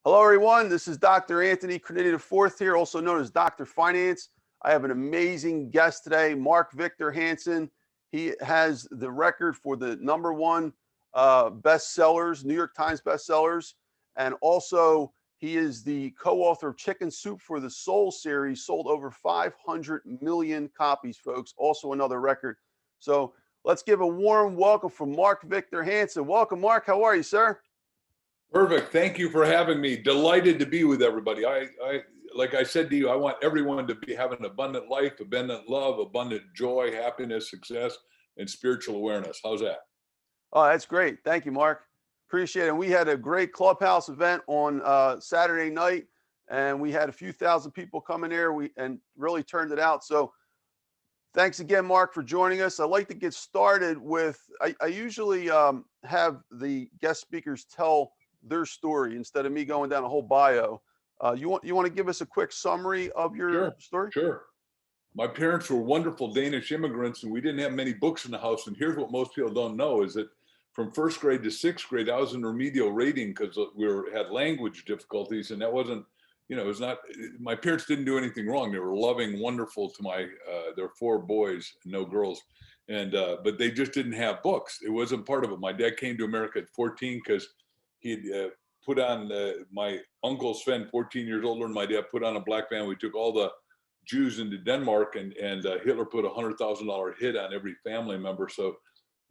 Hello, everyone. This is Dr. Anthony Criniti IV here, also known as Dr. Finance. I have an amazing guest today, Mark Victor Hansen. He has the record for the #1 bestsellers, New York Times bestsellers, and also he is the co-author of Chicken Soup for the Soul series, sold over 500 million copies, folks. Also another record. So let's give a warm welcome from Mark Victor Hansen. Welcome, Mark. How are you, sir? Perfect. Thank you for having me. Delighted to be with everybody. Like I said to you, I want everyone to have an abundant life, abundant love, abundant joy, happiness, success, and spiritual awareness. How's that? Oh, that's great. Thank you, Mark. Appreciate it. We had a great Clubhouse event on Saturday night, and we had a few thousand people come in there. And really turned it out. So thanks again, Mark, for joining us. I'd like to get started with, I usually have the guest speakers tell their story instead of me going down a whole bio. You want to give us a quick summary of your story? Sure. My parents were wonderful Danish immigrants, and we didn't have many books in the house. And here's what most people don't know is that from first grade to sixth grade, I was in remedial reading because we had language difficulties, and that wasn't, it was not. My parents didn't do anything wrong. They were loving, wonderful to their 4 boys, no girls, and but they just didn't have books. It wasn't part of it. My dad came to America at 14 because he'd put on my uncle Sven, 14 years older than my dad, put on a black van. We took all the Jews into Denmark, and Hitler put $100,000 hit on every family member. So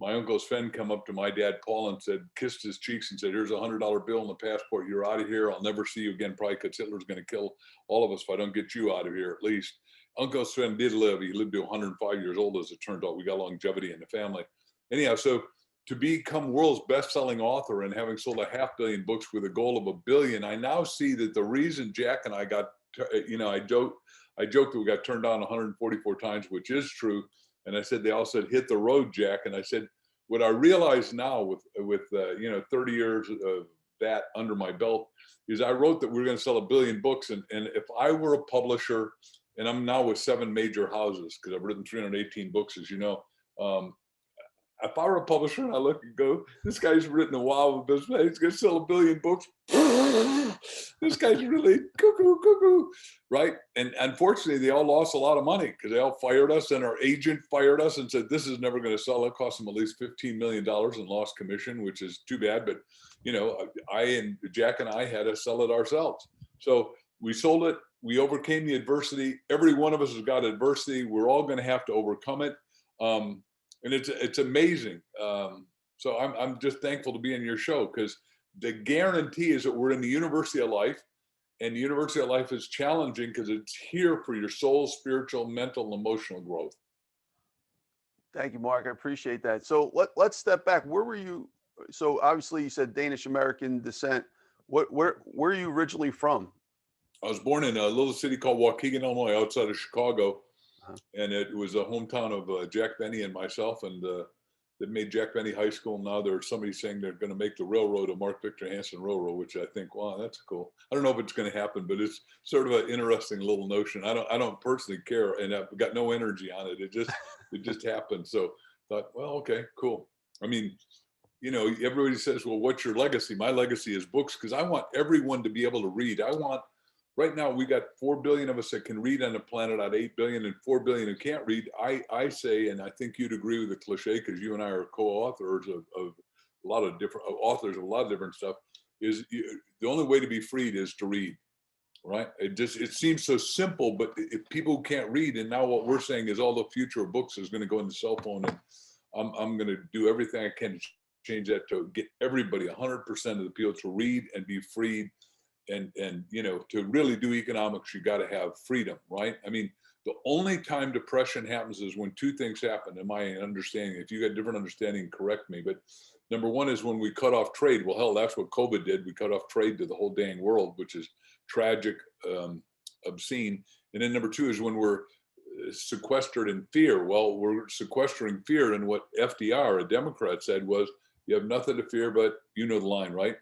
my uncle Sven come up to my dad Paul and said, kissed his cheeks and said, "Here's a $100 bill and the passport. You're out of here. I'll never see you again, probably because Hitler's going to kill all of us if I don't get you out of here at least." Uncle Sven did live. He lived to 105 years old, as it turned out. We got longevity in the family. Anyhow, so to become world's best-selling author and having sold 500 million books with a goal of 1 billion, I now see that the reason Jack and I got, I joked that we got turned down 144 times, which is true. And I said, they all said, "Hit the road, Jack." And I said, what I realize now with 30 years of that under my belt is I wrote that we were going to sell 1 billion books. And if I were a publisher, and I'm now with 7 major houses because I've written 318 books, as you know, if I were a publisher and I look and go, this guy's written a while of business, he's going to sell 1 billion books. This guy's really cuckoo, right? And unfortunately, they all lost a lot of money because they all fired us, and our agent fired us and said, this is never going to sell. It cost them at least $15 million in lost commission, which is too bad. But, Jack and I had to sell it ourselves. So we sold it. We overcame the adversity. Every one of us has got adversity. We're all going to have to overcome it. And it's amazing. So I'm just thankful to be in your show because the guarantee is that we're in the University of Life, and the University of Life is challenging because it's here for your soul, spiritual, mental, and emotional growth. Thank you, Mark. I appreciate that. So let's step back. Where were you? So obviously you said Danish American descent. Where are you originally from? I was born in a little city called Waukegan, Illinois, outside of Chicago. And it was a hometown of Jack Benny and myself, and they made Jack Benny High School. Now there's somebody saying they're going to make the railroad a Mark Victor Hansen railroad, which I think, wow, that's cool. I don't know if it's going to happen, but it's sort of an interesting little notion. I don't personally care, and I've got no energy on it. It just happened. So I thought, well, okay, cool. I mean, everybody says, well, what's your legacy? My legacy is books, because I want everyone to be able to read. Right now, we got 4 billion of us that can read on the planet out of 8 billion, and 4 billion who can't read. I say, and I think you'd agree with the cliche, because you and I are co-authors of a lot of different authors of a lot of different stuff, is the only way to be freed is to read, right? It seems so simple, but if people who can't read, and now what we're saying is all the future of books is going to go in the cell phone, and I'm going to do everything I can to change that to get everybody, 100% of the people, to read and be freed. And to really do economics, you got to have freedom, right? I mean, the only time depression happens is when 2 things happen, in my understanding. If you got different understanding, correct me. But number 1 is when we cut off trade. Well, hell, that's what COVID did. We cut off trade to the whole dang world, which is tragic, obscene. And then number 2 is when we're sequestered in fear. Well, we're sequestering fear, and what FDR, a Democrat, said was, you have nothing to fear, but you know the line, right?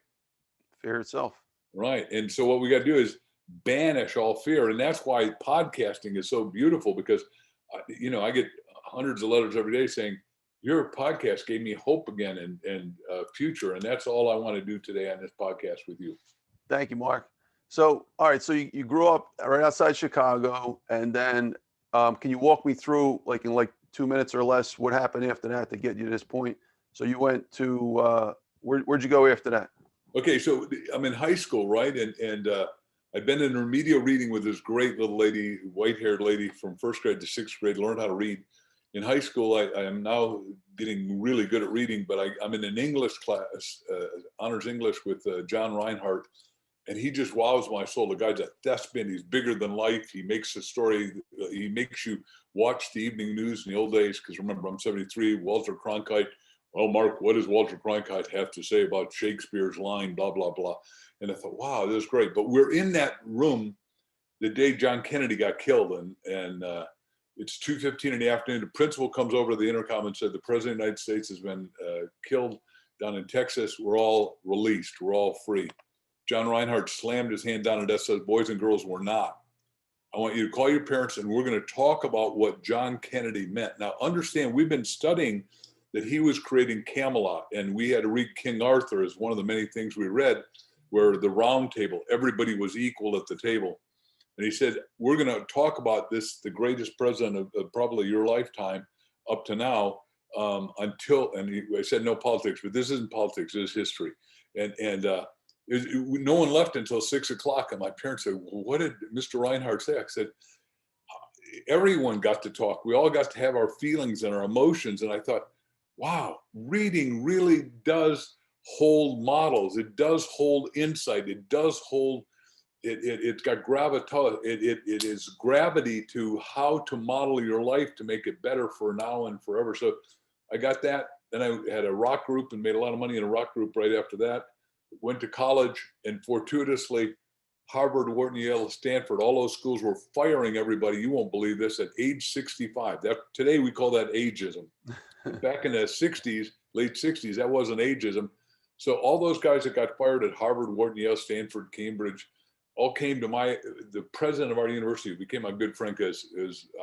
Fear itself. Right. And so what we got to do is banish all fear. And that's why podcasting is so beautiful, because, I get hundreds of letters every day saying, your podcast gave me hope again and future. And that's all I want to do today on this podcast with you. Thank you, Mark. So, all right. So you grew up right outside Chicago, and then can you walk me through, like in like 2 minutes or less, what happened after that to get you to this point? So you went to where'd you go after that? Okay, so I'm in high school, right? And I've been in remedial reading with this great little lady, white-haired lady from first grade to sixth grade, learned how to read. In high school, I am now getting really good at reading, but I'm in an English class, honors English with John Reinhardt, and he just wows my soul. The guy's a thespian. He's bigger than life. He makes the story. He makes you watch the evening news in the old days, because remember, I'm 73, Walter Cronkite. Well, Mark, what does Walter Cronkite have to say about Shakespeare's line, blah, blah, blah. And I thought, wow, this is great. But we're in that room the day John Kennedy got killed. And it's 2:15 in the afternoon. The principal comes over to the intercom and said, the president of the United States has been killed down in Texas. We're all released. We're all free. John Reinhardt slammed his hand down and said, boys and girls, we're not. I want you to call your parents, and we're going to talk about what John Kennedy meant. Now, understand, we've been studying that he was creating Camelot, and we had to read King Arthur as one of the many things we read, where the round table, everybody was equal at the table. And he said, we're going to talk about this, the greatest president of probably your lifetime up to now, until, and I said, no politics, but this isn't politics, this is history. And no one left until 6 o'clock. And my parents said, well, what did Mr. Reinhardt say? I said, everyone got to talk. We all got to have our feelings and our emotions. And I thought, wow, reading really does hold models. It does hold insight. It does hold, it's got gravitas. It is gravity to how to model your life to make it better for now and forever. So I got that. Then I had a rock group and made a lot of money in a rock group right after that. Went to college, and fortuitously, Harvard, Wharton, Yale, Stanford, all those schools were firing everybody. You won't believe this, at age 65. Today we call that ageism. Back in the 60s, late 60s, that wasn't ageism. So all those guys that got fired at Harvard, Wharton, Yale, Stanford, Cambridge, all came to the president of our university, who became my good friend, as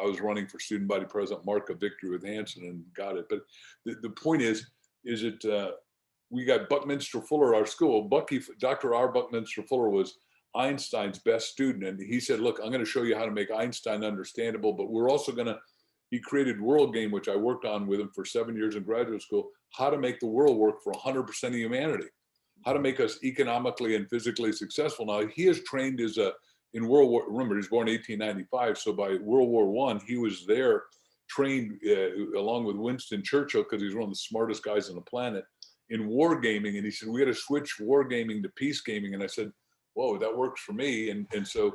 I was running for student body president, Mark Victor Hansen, and got it. But the point is that we got Buckminster Fuller, our school. Dr. R. Buckminster Fuller was Einstein's best student. And he said, look, I'm going to show you how to make Einstein understandable, but we're also going to, he created World Game, which I worked on with him for 7 years in graduate school, how to make the world work for 100% of humanity, how to make us economically and physically successful. Now, he is trained in World War, remember, he was born in 1895. So by World War I, he was there trained along with Winston Churchill, because he's one of the smartest guys on the planet, in wargaming. And he said, we got to switch wargaming to peace gaming. And I said, whoa, that works for me. And so,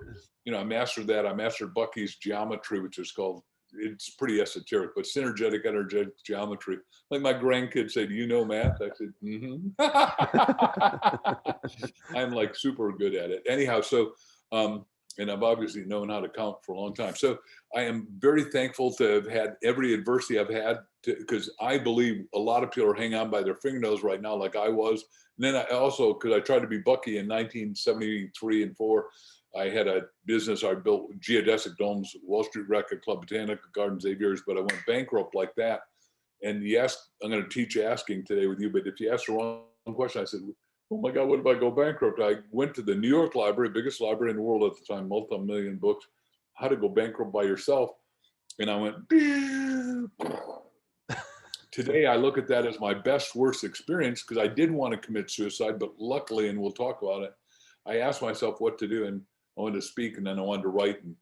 I mastered that. I mastered Bucky's geometry, which is called, it's pretty esoteric, but synergetic energetic geometry. Like my grandkids say, do you know math? I said, mm-hmm. I'm like super good at it. Anyhow, so, and I've obviously known how to count for a long time. So I am very thankful to have had every adversity I've had, because I believe a lot of people are hanging on by their fingernails right now, like I was. And then I also, because I tried to be Bucky in 1973 and 4, I had a business. I built geodesic domes, Wall Street Racquet Club, Botanical Gardens, aviaries, but I went bankrupt like that. And you asked, I'm going to teach asking today with you, but if you ask the wrong question, I said, oh my God, what if I go bankrupt? I went to the New York Library, biggest library in the world at the time, multi-million books, how to go bankrupt by yourself. And I went, today I look at that as my best, worst experience, because I did want to commit suicide, but luckily, and we'll talk about it, I asked myself what to do, and I wanted to speak, and then I wanted to write, and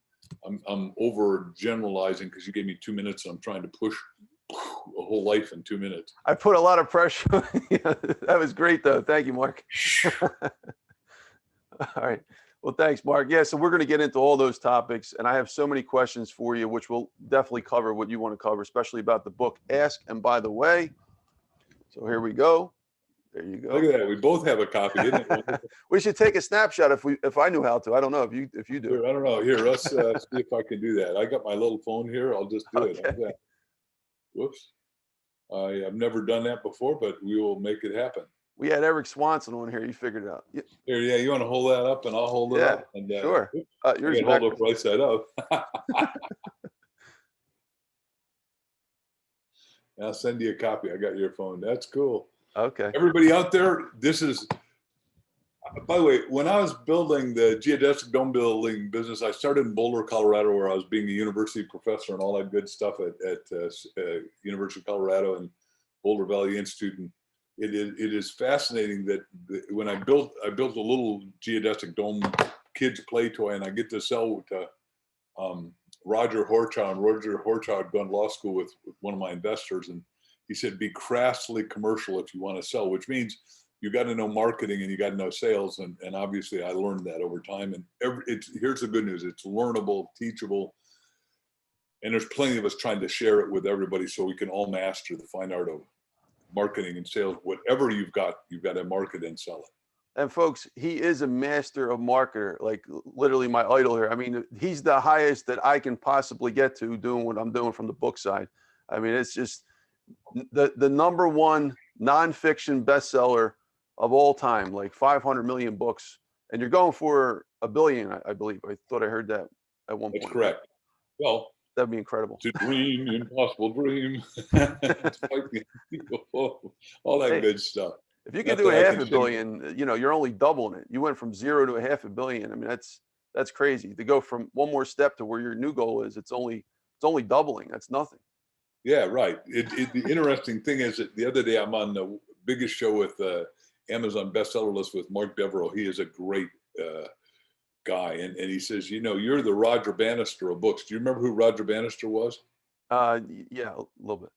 I'm over generalizing because you gave me 2 minutes, and I'm trying to push a whole life in 2 minutes. I put a lot of pressure. That was great, though. Thank you, Mark. All right. Well, thanks, Mark. Yeah, so we're going to get into all those topics, and I have so many questions for you, which will definitely cover what you want to cover, especially about the book Ask and By the Way. So here we go. There you go. Look at that. We both have a copy, didn't it? We should take a snapshot if I knew how to. I don't know if you do. Here, I don't know. Here, let's see if I can do that. I got my little phone here. I'll just do it. How's that? Whoops. I have never done that before, but we will make it happen. We had Eric Swanson on here. You figured it out. Here, yeah. You want to hold that up, and I'll hold it up. And, sure. Yours you can hold it right side up. I'll send you a copy. I got your phone. That's cool. Okay. Everybody out there, this is, By the way, when I was building the geodesic dome building business, I started in Boulder, Colorado, where I was being a university professor and all that good stuff at University of Colorado and Boulder Valley Institute. And it is fascinating that when I built a little geodesic dome kids play toy, and I get to sell to Roger Horchow. And Roger Horchow had gone to law school with one of my investors, and he said, "Be crassly commercial if you want to sell," which means you got to know marketing and you got to know sales. And obviously I learned that over time. And here's the good news. It's learnable, teachable. And there's plenty of us trying to share it with everybody so we can all master the fine art of marketing and sales. Whatever you've got to market and sell it. And folks, he is a master of marketer, like literally my idol here. I mean, he's the highest that I can possibly get to doing what I'm doing from the book side. I mean, it's just the #1 nonfiction bestseller of all time, like 500 million books, and you're going for $1 billion, I believe. I thought I heard that at one point. That's correct. Well, that'd be incredible. It's a dream, impossible dream. All that good stuff. If you could do a $500 million, you're only doubling it. You went from 0 to a $500 million. I mean, that's crazy to go from one more step to where your new goal is. It's only doubling. That's nothing. Yeah, right. The interesting thing is that the other day I'm on the biggest show with Amazon bestseller list with Mark Devereaux. He is a great guy. And he says, you're the Roger Bannister of books. Do you remember who Roger Bannister was? Yeah, a little bit.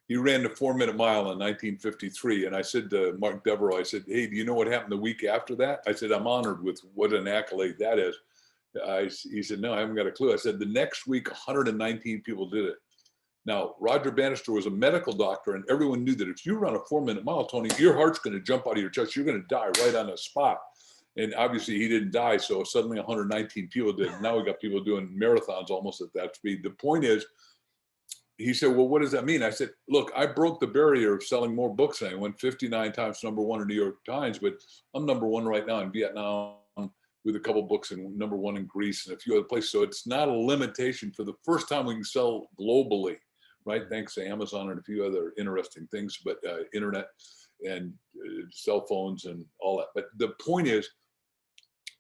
He ran the 4-minute mile in 1953. And I said to Mark Devereaux, I said, "Hey, do you know what happened the week after that?" I said, "I'm honored with what an accolade that is." He said, "No, I haven't got a clue." I said, "The next week, 119 people did it." Now, Roger Bannister was a medical doctor, and everyone knew that if you run a 4-minute mile, Tony, your heart's going to jump out of your chest. You're going to die right on the spot. And obviously, he didn't die, so suddenly 119 people did. Now we got people doing marathons almost at that speed. The point is, he said, "Well, what does that mean?" I said, "Look, I broke the barrier of selling more books. I went 59 times #1 in New York Times, but I'm #1 right now in Vietnam with a couple books, and #1 in Greece and a few other places. So it's not a limitation. For the first time, we can sell globally." Right, thanks to Amazon and a few other interesting things, but internet and cell phones and all that. But the point is,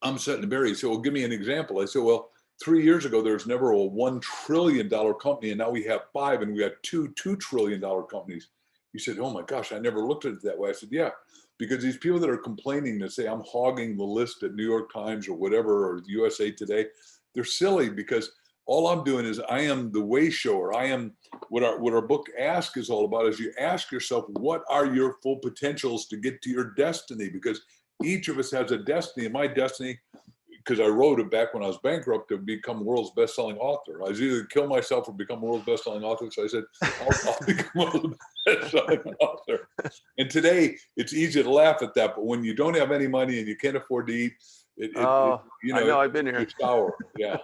I'm setting the barrier. He said, "Well, give me an example." I said, "Well, 3 years ago, there was never a $1 trillion company, and now we have 5, and we got two $2 trillion companies." He said, "Oh my gosh, I never looked at it that way." I said, "Yeah, because these people that are complaining that say I'm hogging the list at New York Times or whatever, or USA Today, they're silly, because all I'm doing is I am the way shower. I am what our book Ask is all about, is you ask yourself, what are your full potentials to get to your destiny? Because each of us has a destiny. And my destiny, because I wrote it back when I was bankrupt, to become the world's best-selling author. I was either kill myself or become the world's best-selling author. So I said, I'll become the world's best-selling author. And today, it's easy to laugh at that. But when you don't have any money and you can't afford to eat, I know, I've been here. It's sour. Yeah.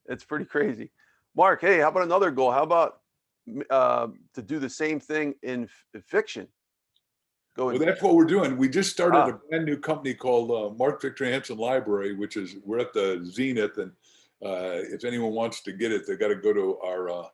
It's pretty crazy. Mark, hey, how about another goal? How about to do the same thing in fiction? Well, that's what we're doing. We just started a brand new company called Mark Victor Hansen Library, which is, we're at the Zenith. And if anyone wants to get it, they got to go to our,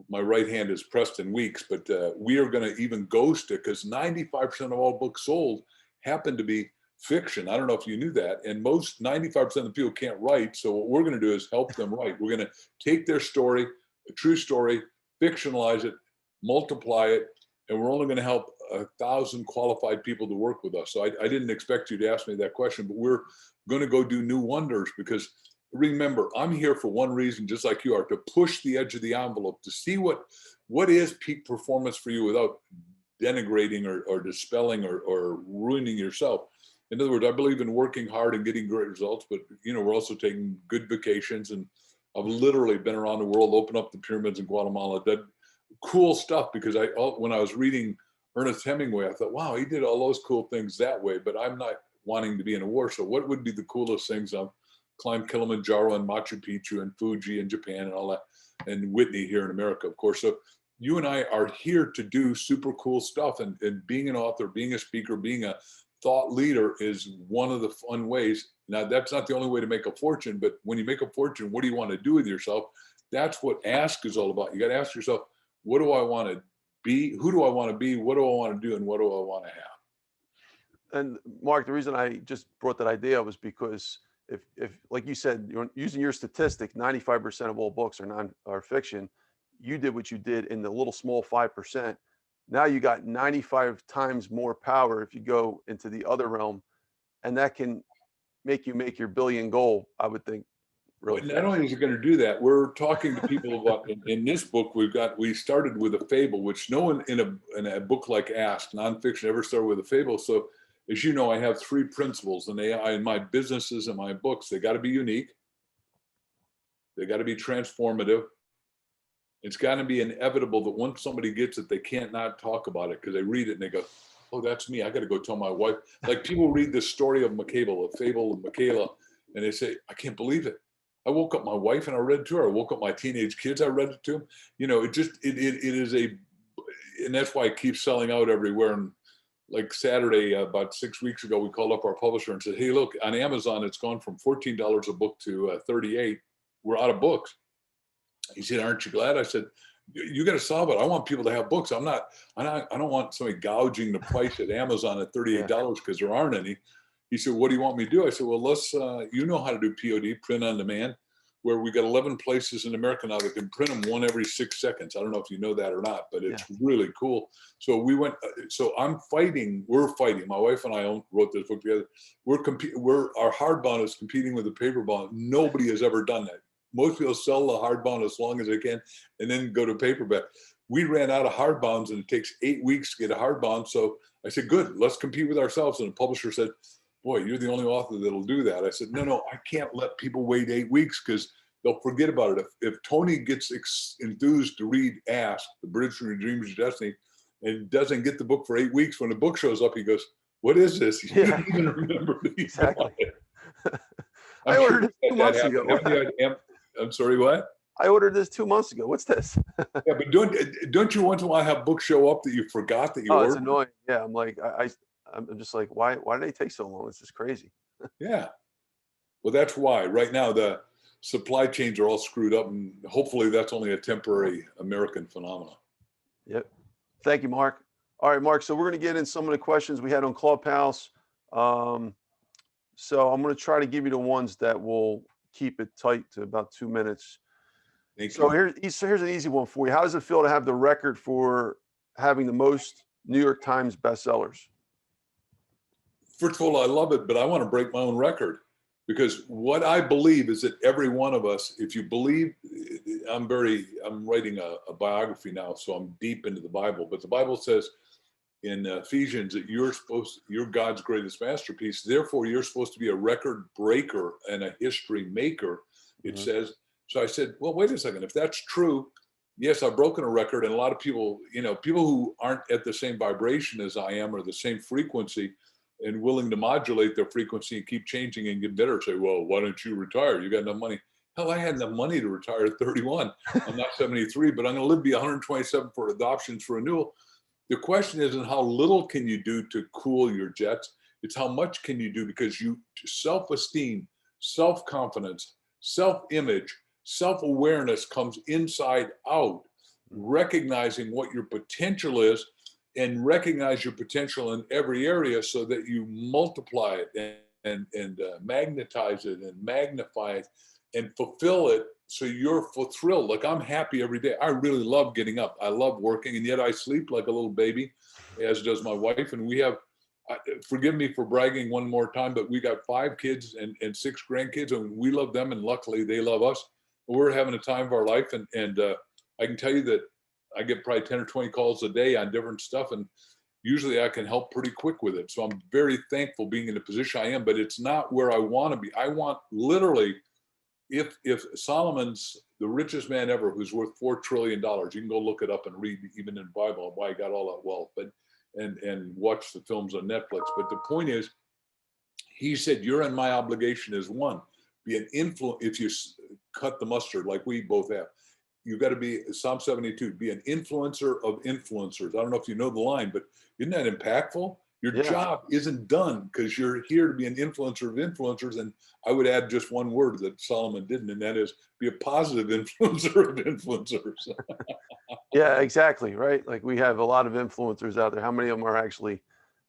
my right hand is Preston Weeks, but we are going to even ghost it, because 95% of all books sold happen to be fiction. I don't know if you knew that. And most 95% of the people can't write. So what we're going to do is help them write. We're going to take their story, a true story, fictionalize it, multiply it, and we're only going to help 1,000 qualified people to work with us. So I didn't expect you to ask me that question, but we're going to go do new wonders, because remember, I'm here for one reason, just like you are, to push the edge of the envelope, to see what is peak performance for you without denigrating or dispelling or ruining yourself. In other words, I believe in working hard and getting great results, but we're also taking good vacations. And I've literally been around the world, opened up the pyramids in Guatemala, did cool stuff, because when I was reading Ernest Hemingway, I thought, wow, he did all those cool things that way, but I'm not wanting to be in a war. So what would be the coolest things? I've climbed Kilimanjaro and Machu Picchu and Fuji in Japan and all that, and Whitney here in America, of course. So you and I are here to do super cool stuff, and being an author, being a speaker, being a thought leader is one of the fun ways. Now, that's not the only way to make a fortune, but when you make a fortune, what do you want to do with yourself? That's what Ask is all about. You got to ask yourself, what do I want to be? Who do I want to be? What do I want to do? And what do I want to have? And Mark, the reason I just brought that idea up was because if like you said, you're using your statistic, 95% of all books are fiction. You did what you did in the little small 5%. Now you got 95 times more power if you go into the other realm, and that can make you make your billion goal, I would think, Well, really not fast. only is it going to do that, we're talking to people about in this book. We started with a fable, which no one in a book like Ask Nonfiction ever started with a fable. So, as you know, I have three principles, and in my businesses and my books, they got to be unique, they got to be transformative. It's got to be inevitable that once somebody gets it, they can't not talk about it because they read it and they go, "Oh, that's me. I got to go tell my wife." Like people read the story of Michaela, the fable of Michaela, and they say, "I can't believe it. I woke up my wife and I read it to her. I woke up my teenage kids. I read it to them." You know, it is and that's why it keeps selling out everywhere. And like Saturday, about 6 weeks ago, we called up our publisher and said, "Hey, look, on Amazon, it's gone from $14 a book to 38. We're out of books." He said, "Aren't you glad?" I said, "You got to solve it. I want people to have books. I don't want somebody gouging the price at Amazon at $38 because there aren't any." He said, "What do you want me to do?" I said, "Well, you know how to do POD, print on demand, where we got 11 places in America now that can print them one every 6 seconds. I don't know if you know that or not, but it's really cool." So we're fighting. My wife and I wrote this book together. Our hardbound is competing with the paperbound. Nobody has ever done that. Most people sell the hardbound as long as they can and then go to paperback. We ran out of hardbounds and it takes 8 weeks to get a hardbound. So I said, "Good, let's compete with ourselves." And the publisher said, "Boy, you're the only author that'll do that." I said, No, I can't let people wait 8 weeks because they'll forget about it. If Tony gets enthused to read Ask, The Bridge from Your Dreams to Destiny, and doesn't get the book for 8 weeks, when the book shows up, he goes, "What is this?" You didn't even remember that you bought it. I ordered it 2 months ago. I'm sorry, what? I ordered this 2 months ago. What's this? Yeah, but don't you once in a while have books show up that you forgot that you Oh, ordered? it's annoying. Yeah, I'm like, I'm just like, why do they take so long? It's just crazy. Yeah. Well, that's why right now the supply chains are all screwed up, and hopefully that's only a temporary American phenomenon. Yep. Thank you, Mark. All right, Mark. So we're going to get in some of the questions we had on Clubhouse. So I'm going to try to give you the ones that will keep it tight to about 2 minutes. Thank you. Here's an easy one for you. How does it feel to have the record for having the most New York Times bestsellers? First of all, I love it, but I want to break my own record, because what I believe is that every one of us, if you believe, I'm writing a biography now, so I'm deep into the Bible, but the Bible says in Ephesians that you're God's greatest masterpiece. Therefore, you're supposed to be a record breaker and a history maker, it says. So I said, well, wait a second. If that's true, yes, I've broken a record. And a lot of people, people who aren't at the same vibration as I am or the same frequency and willing to modulate their frequency and keep changing and get better, say, well, why don't you retire? You got enough money. Hell, I had enough money to retire at 31. I'm not 73, but I'm going to live to be 127 for adoptions for renewal. The question isn't how little can you do to cool your jets. It's how much can you do, because self-esteem, self-confidence, self-image, self-awareness comes inside out, recognizing what your potential is and recognize your potential in every area so that you multiply it and magnetize it and magnify it and fulfill it. So you're thrilled. Like, I'm happy every day. I really love getting up. I love working, and yet I sleep like a little baby, as does my wife. And we have, forgive me for bragging one more time, but we got 5 kids and 6 grandkids, and we love them, and luckily they love us. We're having a time of our life, and I can tell you that I get probably 10 or 20 calls a day on different stuff, and usually I can help pretty quick with it. So I'm very thankful being in the position I am, but it's not where I want to be. I want, literally, if Solomon's the richest man ever, who's worth $4 trillion, you can go look it up and read, even in the Bible, why he got all that wealth, but and watch the films on Netflix. But the point is, he said, you're in my obligation as one. Be an influence. If you cut the mustard like we both have, you've got to be, Psalm 72, be an influencer of influencers. I don't know if you know the line, but isn't that impactful? Your job isn't done because you're here to be an influencer of influencers. And I would add just one word that Solomon didn't, and that is be a positive influencer of influencers. Yeah, exactly. Right. Like, we have a lot of influencers out there. How many of them are actually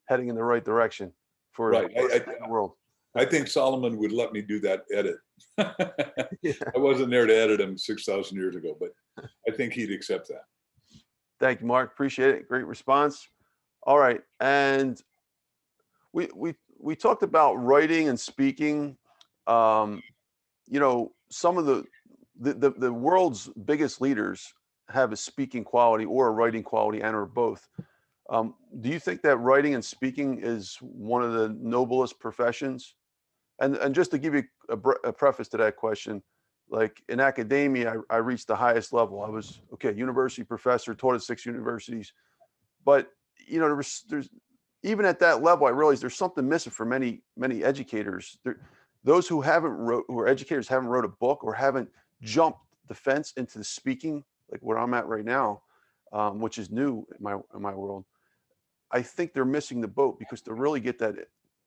heading in the right direction? for Right. the world. I think Solomon would let me do that edit. Yeah. I wasn't there to edit him 6,000 years ago, but I think he'd accept that. Thank you, Mark. Appreciate it. Great response. All right, and we talked about writing and speaking. You know, some of the world's biggest leaders have a speaking quality or a writing quality, and or both. Do you think that writing and speaking is one of the noblest professions? And just to give you a preface to that question, like in academia, I reached the highest level. I was university professor, taught at 6 universities. But you know, there's even at that level, I realized there's something missing for many educators. Those who are educators, haven't wrote a book or haven't jumped the fence into the speaking, like where I'm at right now, which is new in my world. I think they're missing the boat, because to really get that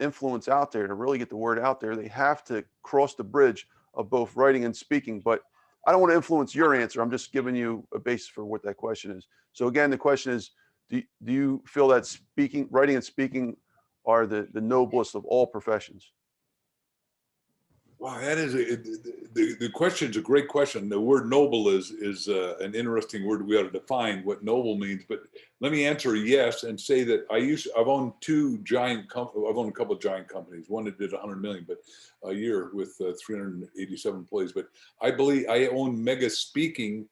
influence out there, to really get the word out there, they have to cross the bridge of both writing and speaking. But I don't want to influence your answer. I'm just giving you a basis for what that question is. So again, the question is, do you feel that writing and speaking are the noblest of all professions? Wow, that is the question's a great question. The word noble is an interesting word. We ought to define what noble means. But let me answer yes and say that I've owned I've owned a couple of giant companies. One that did 100 million, but a year with 387 employees. But I believe I own Mega Speaking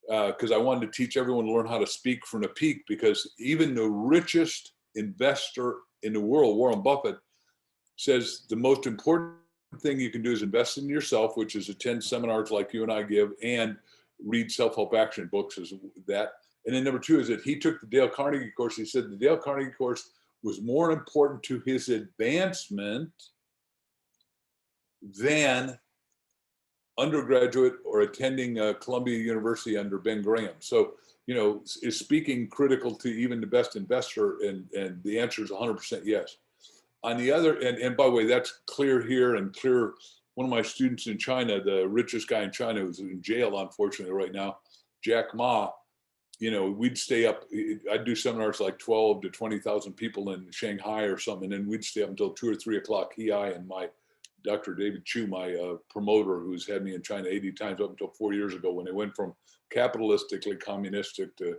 because I wanted to teach everyone to learn how to speak from the peak. Because even the richest investor in the world, Warren Buffett, says the most important thing you can do is invest in yourself, which is attend seminars like you and I give, and read self-help action books as that. And then number 2 is that he took the Dale Carnegie course. He said the Dale Carnegie course was more important to his advancement than undergraduate or attending Columbia University under Ben Graham. So, you know, is speaking critical to even the best investor? And the answer is 100% yes. On the other, and by the way, that's clear here and clear. One of my students in China, the richest guy in China, who's in jail, unfortunately, right now, Jack Ma, you know, we'd stay up. I'd do seminars like 12 to 20,000 people in Shanghai or something. And then we'd stay up until 2 or 3 o'clock. I and my Dr. David Chu, my promoter, who's had me in China 80 times up until 4 years ago, when they went from capitalistically communistic to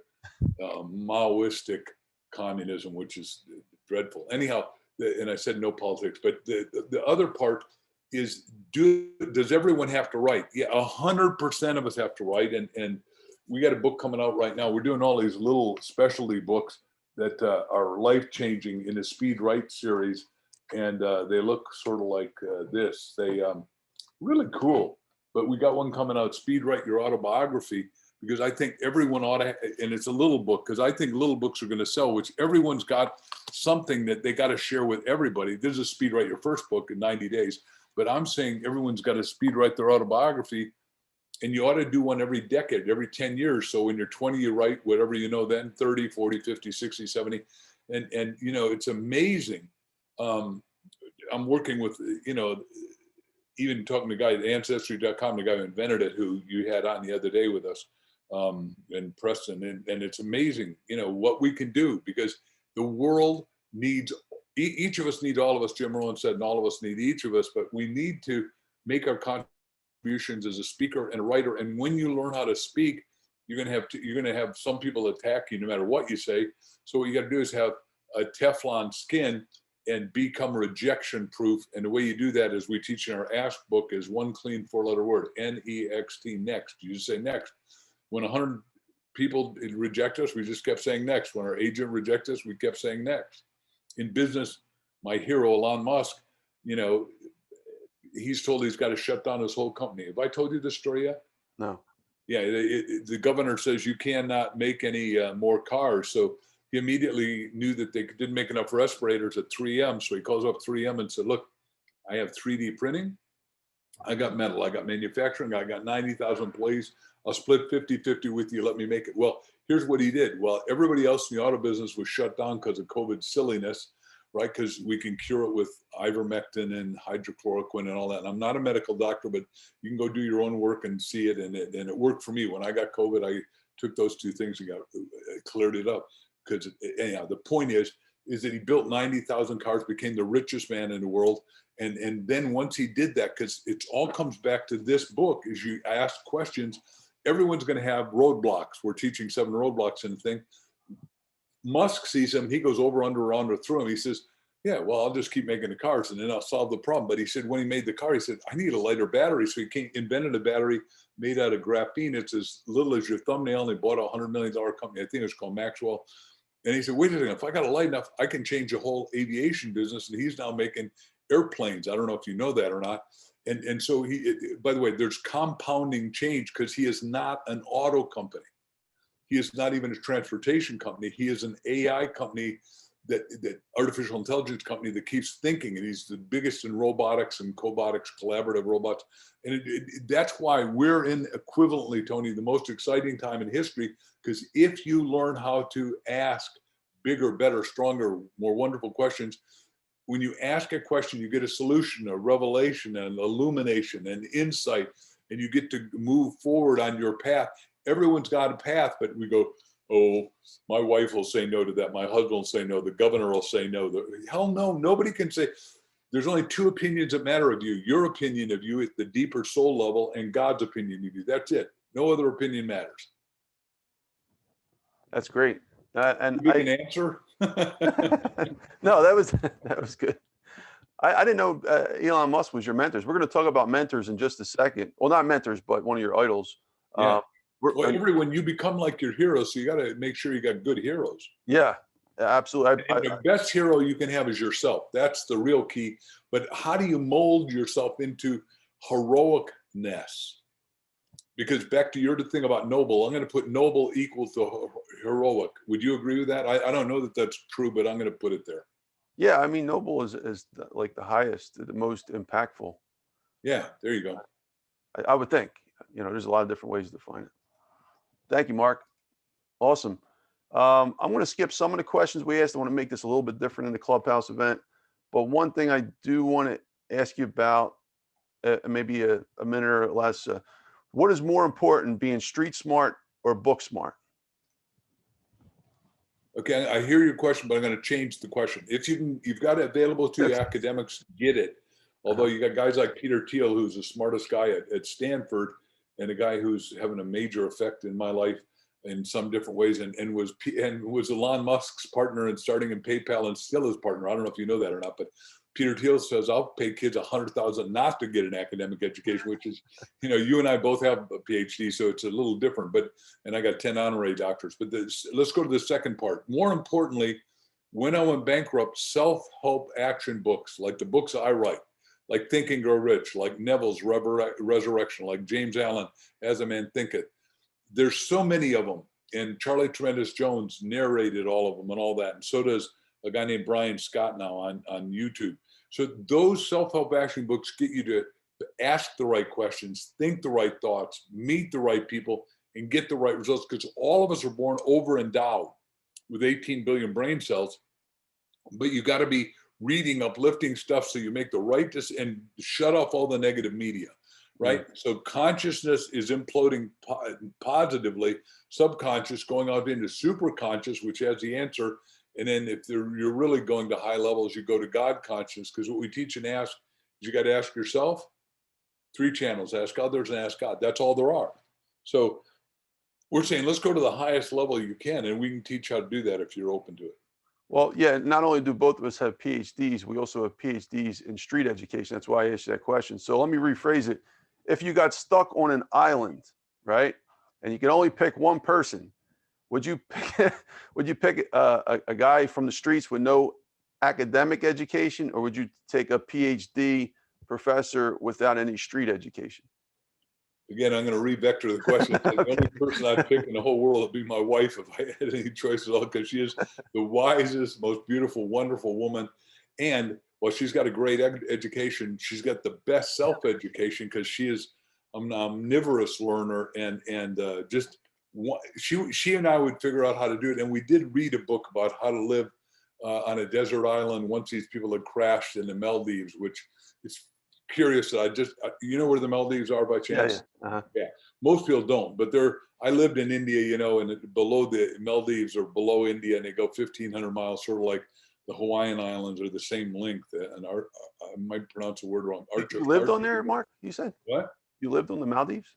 Maoistic communism, which is dreadful. Anyhow, and I said no politics, but the other part is, does everyone have to write? Yeah, 100% of us have to write. And we got a book coming out right now. We're doing all these little specialty books that are life-changing in the Speed Write series. And they look sort of like this. They really cool. But we got one coming out, Speed Write Your Autobiography, because I think everyone ought to, and it's a little book, because I think little books are going to sell, which everyone's got something that they got to share with everybody. There's a Speed Write Your First book in 90 days, but I'm saying everyone's got to speed write their autobiography, and you ought to do one every decade, every 10 years. So when you're 20, you write whatever you know then, 30, 40, 50, 60, 70. And you know, it's amazing. I'm working with, you know, even talking to the guy at Ancestry.com, the guy who invented it, who you had on the other day with us, and Preston, and it's amazing, you know, what we can do, because the world needs, each of us need all of us, Jim Rohn said, and all of us need each of us, but we need to make our contributions as a speaker and a writer. And when you learn how to speak, you're going to have some people attack you no matter what you say. So what you got to do is have a Teflon skin and become rejection proof. And the way you do that, as we teach in our Ask book, is one clean 4-letter word, N-E-X-T, next. You just say next. When 100 people reject us, we just kept saying next. When our agent rejects us, we kept saying next. In business, my hero, Elon Musk, you know, he's told he's got to shut down his whole company. Have I told you this story yet? No. Yeah, the governor says you cannot make any more cars. So he immediately knew that they didn't make enough respirators at 3M. So he calls up 3M and said, look, I have 3D printing. I got metal, I got manufacturing, I got 90,000 employees. I'll split 50-50 with you, let me make it. Well, here's what he did. Well, everybody else in the auto business was shut down because of COVID silliness, right? Because we can cure it with ivermectin and hydrochloroquine and all that. And I'm not a medical doctor, but you can go do your own work and see it. And it worked for me. When I got COVID, I took those two things and cleared it up. Because anyhow, the point is is that he built 90,000 cars, became the richest man in the world. And then once he did that, because it all comes back to this book, is you ask questions, everyone's going to have roadblocks. We're teaching 7 roadblocks in the thing. Musk sees him, he goes over, under, around, or through him. He says, yeah, well, I'll just keep making the cars and then I'll solve the problem. But he said, when he made the car, he said, I need a lighter battery. So he invented a battery made out of graphene. It's as little as your thumbnail. And he bought a $100 million company. I think it was called Maxwell. And he said, wait a second, if I got a light enough, I can change the whole aviation business. And he's now making airplanes. I don't know if you know that or not. And so by the way, there's compounding change, because he is not an auto company. He is not even a transportation company. He is an AI company, that artificial intelligence company that keeps thinking. And he's the biggest in robotics and cobotics, collaborative robots. And that's why we're in, equivalently, Tony, the most exciting time in history, because if you learn how to ask bigger, better, stronger, more wonderful questions, when you ask a question, you get a solution, a revelation, an illumination, an insight, and you get to move forward on your path. Everyone's got a path, but we go, oh, my wife will say no to that. My husband will say no. The governor will say no. Hell no, nobody can say. There's only 2 opinions that matter of you. Your opinion of you at the deeper soul level, and God's opinion of you. That's it. No other opinion matters. That's great. And you an answer? No, that was good. I didn't know Elon Musk was your mentors. We're going to talk about mentors in just a second. Well, not mentors, but one of your idols. Yeah. Well, everyone, you become like your heroes, so you got to make sure you got good heroes. Yeah, absolutely. The best hero you can have is yourself. That's the real key. But how do you mold yourself into heroicness? Because back to your thing about noble, I'm going to put noble equal to heroic. Would you agree with that? I don't know that that's true, but I'm going to put it there. Yeah, I mean, noble is like the highest, the most impactful. Yeah, there you go. I would think. There's a lot of different ways to define it. Thank you, Mark. Awesome. I'm going to skip some of the questions we asked. I want to make this a little bit different in the Clubhouse event. But one thing I do want to ask you about, maybe a minute or less, what is more important, being street smart or book smart? Okay, I hear your question, but I'm going to change the question. If you've got it available to academics, get it. Although you got guys like Peter Thiel, who's the smartest guy at Stanford, and a guy who's having a major effect in my life in some different ways, and was Elon Musk's partner in starting in PayPal and still his partner. I don't know if you know that or not, but Peter Thiel says, I'll pay kids $100,000 not to get an academic education, which is, you and I both have a PhD, so it's a little different, and I got 10 honorary doctorates. But let's go to the second part. More importantly, when I went bankrupt, self-help action books, like the books I write, like Think and Grow Rich, like Neville's Resurrection, like James Allen, As a Man Thinketh. There's so many of them. And Charlie Tremendous Jones narrated all of them and all that. And so does a guy named Brian Scott now on YouTube. So those self-help action books get you to ask the right questions, think the right thoughts, meet the right people, and get the right results, because all of us are born over-endowed with 18 billion brain cells. But you got to be reading uplifting stuff so you make the right and shut off all the negative media, right? So consciousness is imploding positively, subconscious going out into super conscious, which has the answer. And then if you're really going to high levels, you go to God consciousness, because what we teach and ask is you got to ask yourself, 3 channels, ask others and ask God. That's all there are. So we're saying, let's go to the highest level you can, and we can teach how to do that if you're open to it. Well, yeah, not only do both of us have PhDs, we also have PhDs in street education. That's why I asked you that question. So let me rephrase it. If you got stuck on an island, right, and you could only pick one person, would you pick a guy from the streets with no academic education, or would you take a PhD professor without any street education? Again, I'm going to re-vector the question. Okay. The only person I'd pick in the whole world would be my wife if I had any choice at all, because she is the wisest, most beautiful, wonderful woman. And while she's got a great education, she's got the best self-education, because she is an omnivorous learner, and she and I would figure out how to do it. And we did read a book about how to live on a desert island once these people had crashed in the Maldives, which is curious. You know where the Maldives are by chance? Yeah. Uh-huh. Yeah. Most people don't, but I lived in India, and below the Maldives or below India, and they go 1,500 miles, sort of like the Hawaiian Islands are the same length. And I might pronounce the word wrong. You lived on there, Mark? You said What? you lived on the Maldives?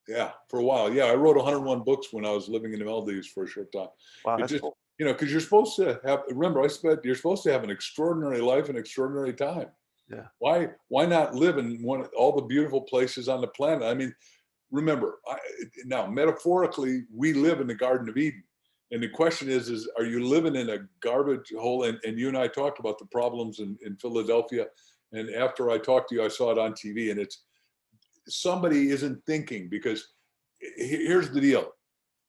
Yeah, for a while. Yeah, I wrote 101 books when I was living in the Maldives for a short time. Wow, It that's just, cool. because you're supposed to have, remember, you're supposed to have an extraordinary life and extraordinary time. Yeah. Why not live in all the beautiful places on the planet? I mean, remember, now metaphorically, we live in the Garden of Eden. And the question is are you living in a garbage hole? And you and I talked about the problems in Philadelphia. And after I talked to you, I saw it on TV, and it's, somebody isn't thinking, because here's the deal.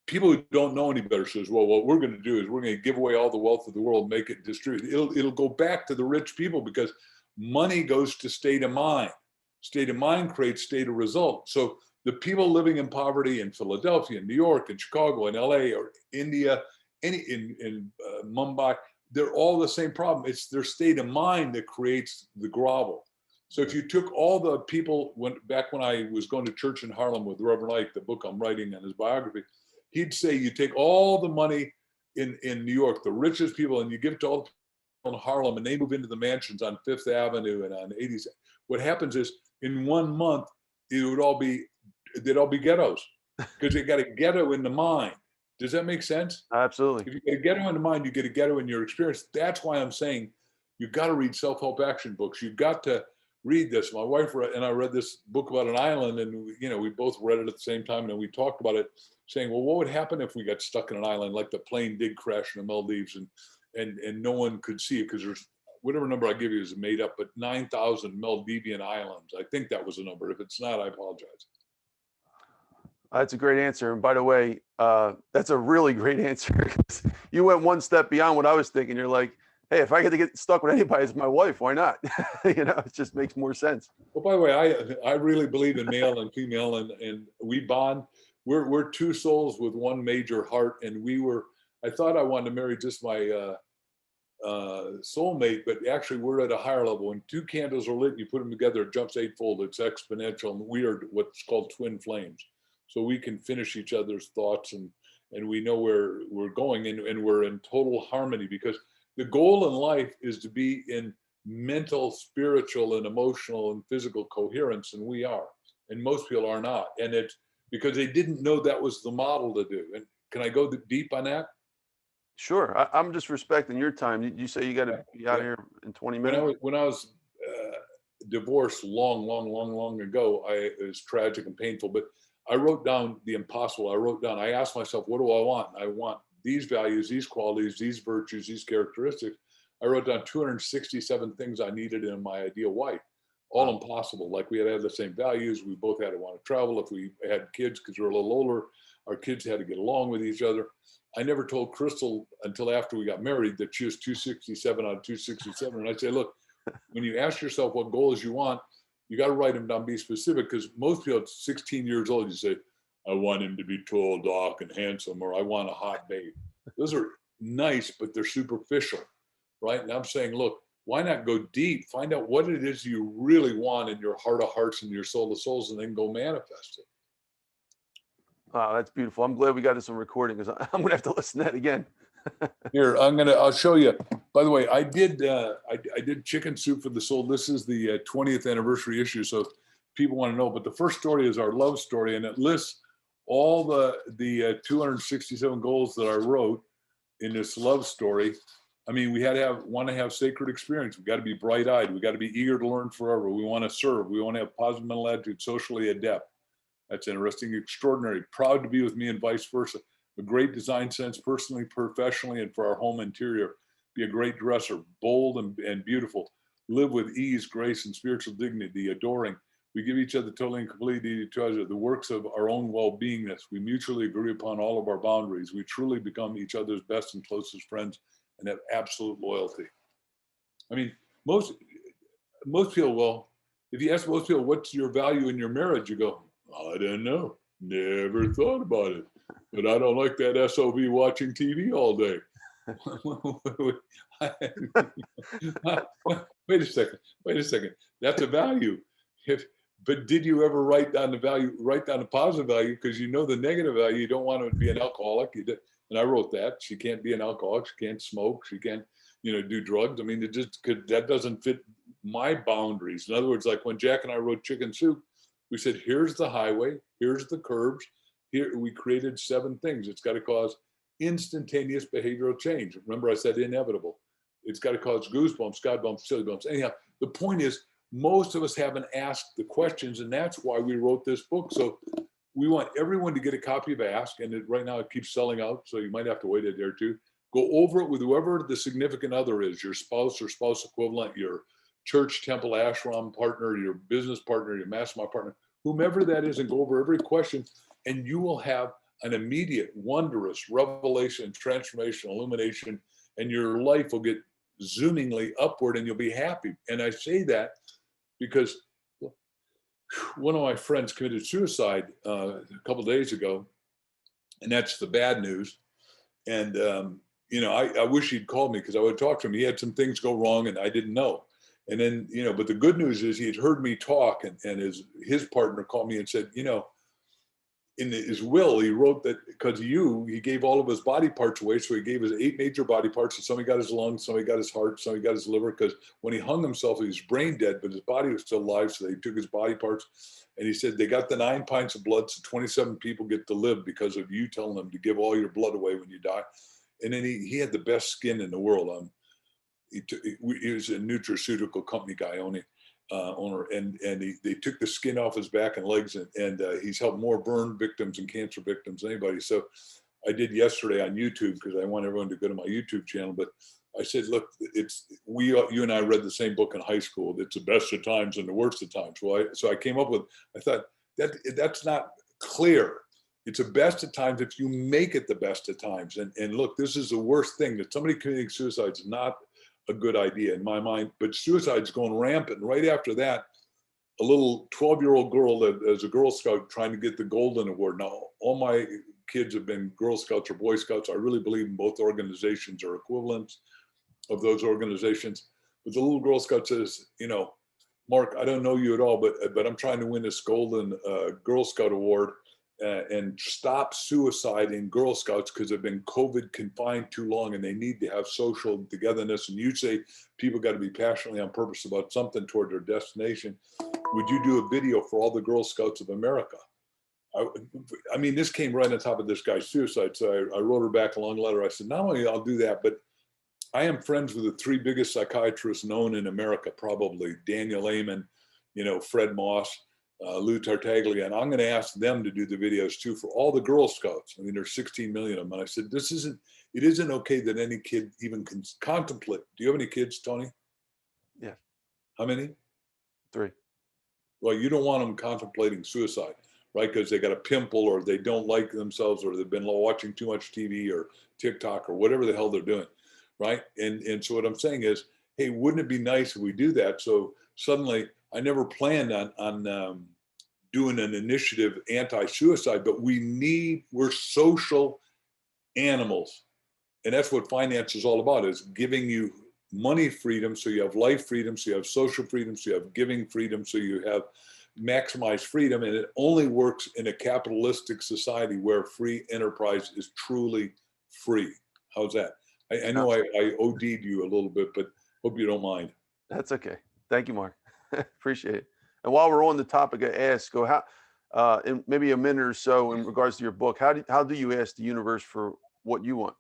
People who don't know any better says, well, what we're going to do is we're going to give away all the wealth of the world, make it distributed. It'll go back to the rich people, because money goes to state of mind. State of mind creates state of result. So the people living in poverty in Philadelphia, New York, and Chicago, and LA, or India, in Mumbai, they're all the same problem. It's their state of mind that creates the grovel. So if you took all the people, back when I was going to church in Harlem with Reverend Ike, the book I'm writing on his biography, he'd say you take all the money in New York, the richest people, and you give it to all the people in Harlem, and they move into the mansions on Fifth Avenue and on 80s. What happens is, in 1 month, they'd all be ghettos, because they got a ghetto in the mind. Does that make sense? Absolutely. If you get a ghetto in the mind, you get a ghetto in your experience. That's why I'm saying you've got to read self-help action books. You've got to read this. My wife and I read this book about an island, and we both read it at the same time, and then we talked about it, saying, well, what would happen if we got stuck in an island, like the plane did crash in the Maldives, and no one could see it, because there's, whatever number I give you is made up, but 9,000 Maldivian islands. I think that was the number. If it's not, I apologize. That's a great answer. And by the way, that's a really great answer. You went one step beyond what I was thinking. You're like, hey, if I get to get stuck with anybody, it's my wife. Why not? It just makes more sense. Well, by the way, I really believe in male and female, and we bond. We're two souls with one major heart, and I thought I wanted to marry just my soulmate, but actually we're at a higher level. When two candles are lit and you put them together, it jumps eightfold. It's exponential, and we are what's called twin flames. So we can finish each other's thoughts, and we know where we're going, and we're in total harmony, because the goal in life is to be in mental, spiritual, and emotional and physical coherence, and we are. And most people are not. And it's because they didn't know that was the model to do. And can I go deep on that? Sure. I'm just respecting your time. You say you got to be out of here in 20 minutes? When I was divorced long ago, it was tragic and painful, but I wrote down the impossible. I asked myself, what do I want? I want these values, these qualities, these virtues, these characteristics. I wrote down 267 things I needed in my ideal wife. All impossible. Like, we had to have the same values. We both had to want to travel. If we had kids, because we were a little older, our kids had to get along with each other. I never told Crystal until after we got married that she was 267 out of 267. And I say, look, when you ask yourself what goals you want, you got to write them down, be specific, because most people at 16 years old, you say, I want him to be tall, dark, and handsome, or I want a hot babe. Those are nice, but they're superficial, right? And I'm saying, look, why not go deep? Find out what it is you really want in your heart of hearts and your soul of souls, and then go manifest it. Wow, that's beautiful. I'm glad we got this on recording, because I'm going to have to listen to that again. Here, I'll show you. By the way, I did Chicken Soup for the Soul. This is the 20th anniversary issue, so people want to know. But the first story is our love story, and it lists all the 267 goals that I wrote in this love story. I mean, we had to want to have sacred experience. We got to be bright-eyed. We got to be eager to learn forever. We want to serve. We want to have positive mental attitude, socially adept. That's interesting. Extraordinary. Proud to be with me, and vice versa. A great design sense, personally, professionally, and for our home interior. Be a great dresser, bold and beautiful. Live with ease, grace, and spiritual dignity, adoring. We give each other totally and completely to each other the works of our own well-beingness. We mutually agree upon all of our boundaries. We truly become each other's best and closest friends, and have absolute loyalty. I mean, most people, well, if you ask most people, what's your value in your marriage? You go, I don't know. Never thought about it. But I don't like that SOB watching TV all day. Wait a second. That's a value. But did you ever write down the positive value? Because you know the negative value, you don't want to be an alcoholic. And I wrote that. She can't be an alcoholic. She can't smoke. She can't, do drugs. I mean, that doesn't fit my boundaries. In other words, like when Jack and I wrote Chicken Soup, we said, here's the highway, here's the curbs. Here we created 7 things. It's got to cause instantaneous behavioral change. Remember, I said inevitable. It's got to cause goosebumps, God bumps, silly bumps. Anyhow, the point is, most of us haven't asked the questions, and that's why we wrote this book. So we want everyone to get a copy of Ask, and right now it keeps selling out, so you might have to wait a day or two. Go over it with whoever the significant other is, your spouse or spouse equivalent, your church, temple, ashram partner, your business partner, your mastermind partner, whomever that is, and go over every question, and you will have an immediate, wondrous revelation, transformation, illumination, and your life will get zoomingly upward and you'll be happy. And I say that because one of my friends committed suicide a couple of days ago, and that's the bad news. And, I wish he'd called me because I would talk to him. He had some things go wrong and I didn't know. And then, but the good news is he had heard me talk, and his partner called me and said, in his will, he wrote that because of you, he gave all of his body parts away. So he gave his 8 major body parts, and somebody got his lungs, somebody got his heart, somebody got his liver, because when he hung himself, he was brain dead, but his body was still alive. So they took his body parts, and he said, they got the 9 pints of blood, so 27 people get to live because of you telling them to give all your blood away when you die. And then he had the best skin in the world. He was a nutraceutical company guy owner, and they took the skin off his back and legs, and he's helped more burn victims and cancer victims than anybody. So I did yesterday on YouTube, because I want everyone to go to my YouTube channel. But I said, look, you and I read the same book in high school. It's the best of times and the worst of times. Well, so I came up with, I thought that's not clear. It's the best of times if you make it the best of times. And look, this is the worst thing, that somebody committing suicide is not a good idea in my mind, but suicide's going rampant. And right after that, a little 12-year-old girl that as a Girl Scout trying to get the Golden Award. Now, all my kids have been Girl Scouts or Boy Scouts. I really believe in both organizations are equivalents of those organizations. But the little Girl Scout says, Mark, I don't know you at all, but I'm trying to win this Golden Girl Scout Award and stop suicide in Girl Scouts because they've been COVID confined too long and they need to have social togetherness. And you say people got to be passionately on purpose about something toward their destination. Would you do a video for all the Girl Scouts of America? I mean, this came right on top of this guy's suicide. So I wrote her back a long letter. I said, not only I'll do that, but I am friends with the 3 biggest psychiatrists known in America, probably Daniel Amen, Fred Moss, Lou Tartaglia, and I'm going to ask them to do the videos too for all the Girl Scouts. I mean, there's 16 million of them. And I said, it isn't okay that any kid even can contemplate. Do you have any kids, Tony? Yeah. How many? 3. Well, you don't want them contemplating suicide, right? Because they got a pimple, or they don't like themselves, or they've been watching too much TV or TikTok or whatever the hell they're doing, right? And so what I'm saying is, hey, wouldn't it be nice if we do that? So suddenly, I never planned on doing an initiative anti-suicide, but we're social animals. And that's what finance is all about, is giving you money freedom so you have life freedom, so you have social freedom, so you have giving freedom, so you have maximized freedom. And it only works in a capitalistic society where free enterprise is truly free. How's that? I know I OD'd you a little bit, but hope you don't mind. That's okay. Thank you, Mark. Appreciate it. And while we're on the topic of ask, in maybe a minute or so in regards to your book, how do you ask the universe for what you want?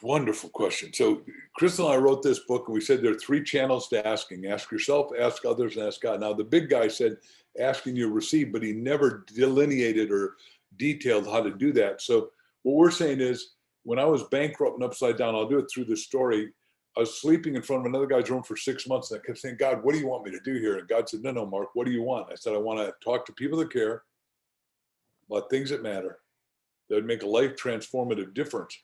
Wonderful question. So Crystal and I wrote this book, and we said there are 3 channels to asking. Ask yourself, ask others, and ask God. Now, the big guy said, asking you receive, but he never delineated or detailed how to do that. So what we're saying is, when I was bankrupt and upside down, I'll do it through the story. I was sleeping in front of another guy's room for 6 months, and I kept saying, God, what do you want me to do here? And God said, no, Mark, what do you want? I said, I want to talk to people that care about things that matter, that would make a life transformative difference.